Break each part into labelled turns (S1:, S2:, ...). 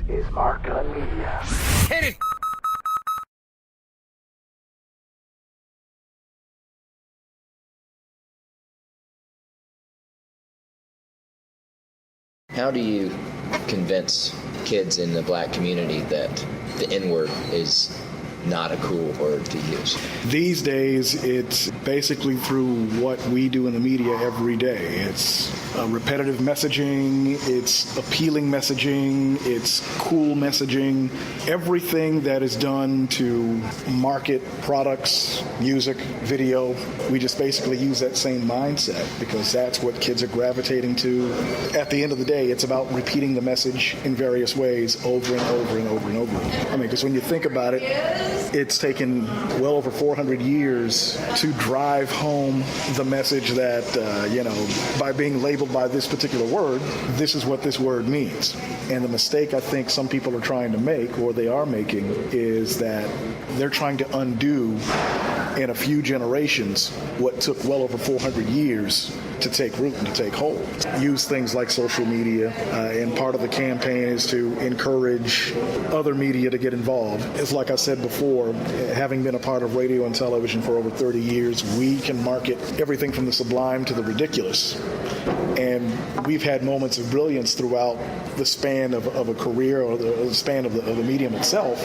S1: is Mark Gunn Media.
S2: Hit it!
S3: How do you convince kids in the black community that the N-word is not a cool word to use?
S4: These days, it's basically through what we do in the media every day. It's repetitive messaging, it's appealing messaging, it's cool messaging. Everything that is done to market products, music, video, we just basically use that same mindset because that's what kids are gravitating to. At the end of the day, it's about repeating the message in various ways over and over and over and over. I mean, because when you think about it, it's taken well over 400 years to drive home the message that, by being labeled by this particular word, this is what this word means. And the mistake I think some people are trying to make, or they are making, is that they're trying to undo in a few generations what took well over 400 years to take root and to take hold. Use things like social media, and part of the campaign is to encourage other media to get involved. It's like I said before, having been a part of radio and television for over 30 years, we can market everything from the sublime to the ridiculous. And we've had moments of brilliance throughout the span of a career or the span of the medium itself,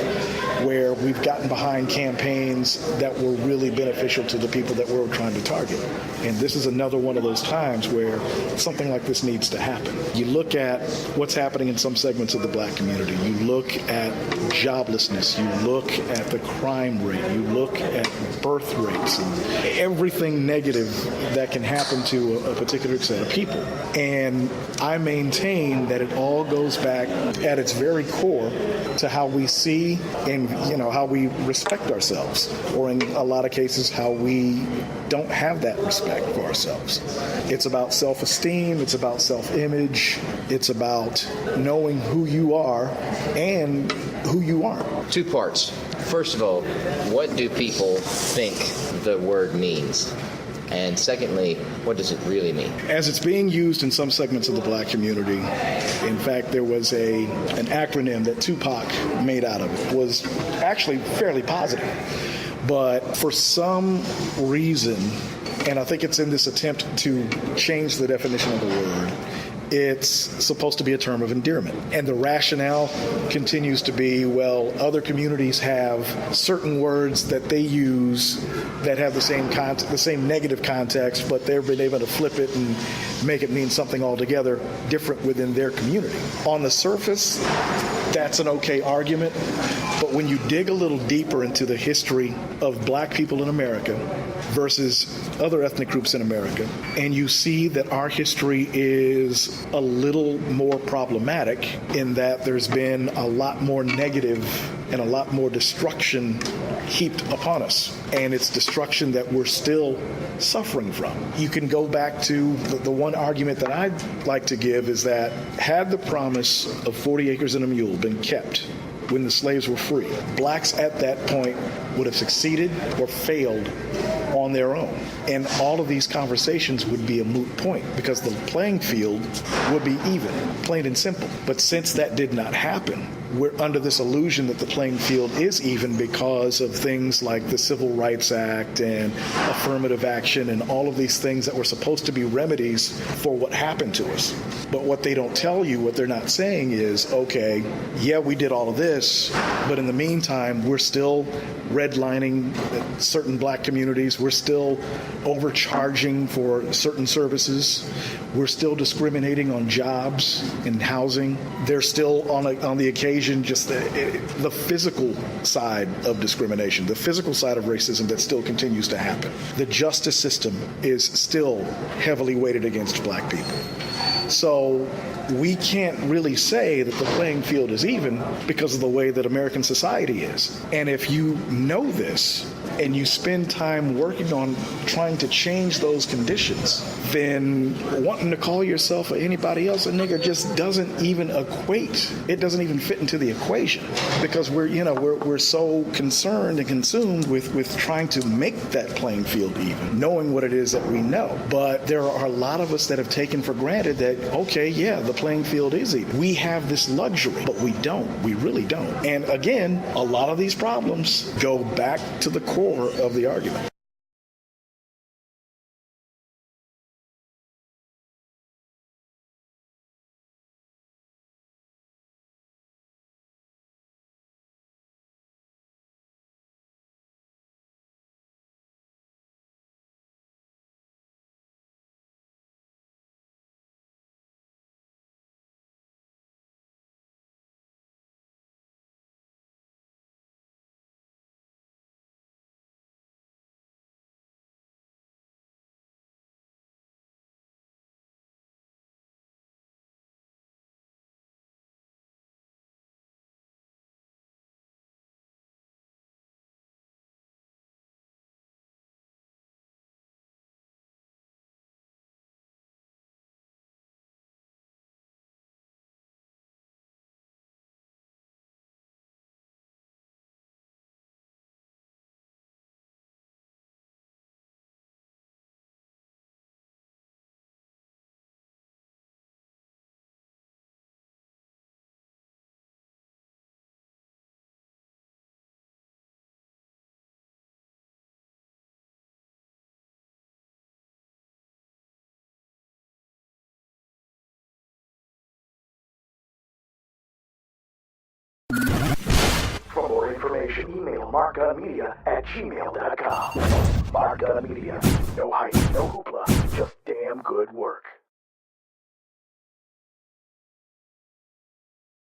S4: where we've gotten behind campaigns that were really beneficial to the people that we're trying to target. And this is another one of those times where something like this needs to happen. You look at what's happening in some segments of the black community. You look at joblessness. You look at the crime rate. You look at birth rates and everything negative that can happen to a particular set of people. And I maintain that it all goes back at its very core to how we see and how we respect ourselves, or in a lot of cases how we don't have that respect for ourselves. It's about self-esteem, it's about self-image, it's about knowing who you are and who you aren't.
S3: Two parts. First of all, what do people think the word means? And secondly, what does it really mean?
S4: As it's being used in some segments of the black community, in fact, there was an acronym that Tupac made out of it, was actually fairly positive. But for some reason, and I think it's in this attempt to change the definition of the word, it's supposed to be a term of endearment. And the rationale continues to be, well, other communities have certain words that they use that have the same negative context, but they've been able to flip it and make it mean something altogether different within their community. On the surface, that's an okay argument, but when you dig a little deeper into the history of black people in America versus other ethnic groups in America, and you see that our history is a little more problematic in that there's been a lot more negative and a lot more destruction heaped upon us. And it's destruction that we're still suffering from. You can go back to the one argument that I'd like to give is that had the promise of 40 acres and a mule been kept when the slaves were free, blacks at that point would have succeeded or failed on their own. And all of these conversations would be a moot point because the playing field would be even, plain and simple. But since that did not happen, we're under this illusion that the playing field is even because of things like the Civil Rights Act and affirmative action and all of these things that were supposed to be remedies for what happened to us. But what they don't tell you, what they're not saying is, okay, yeah, we did all of this, but in the meantime, we're still redlining certain black communities. We're still overcharging for certain services. We're still discriminating on jobs and housing. There's still on the occasion just the physical side of discrimination, the physical side of racism that still continues to happen. The justice system is still heavily weighted against black people. So we can't really say that the playing field is even because of the way that American society is. And if you know this, and you spend time working on trying to change those conditions, then wanting to call yourself or anybody else a nigger just doesn't even equate. It doesn't even fit into the equation, because we're so concerned and consumed with trying to make that playing field even, knowing what it is that we know. But there are a lot of us that have taken for granted that, okay, yeah, the playing field is even. We have this luxury, but we don't. We really don't. And again, a lot of these problems go back to the core of the argument.
S1: For more information, email markgunmedia@gmail.com. Mark Gunn Media. No hype, no hoopla, just damn good work.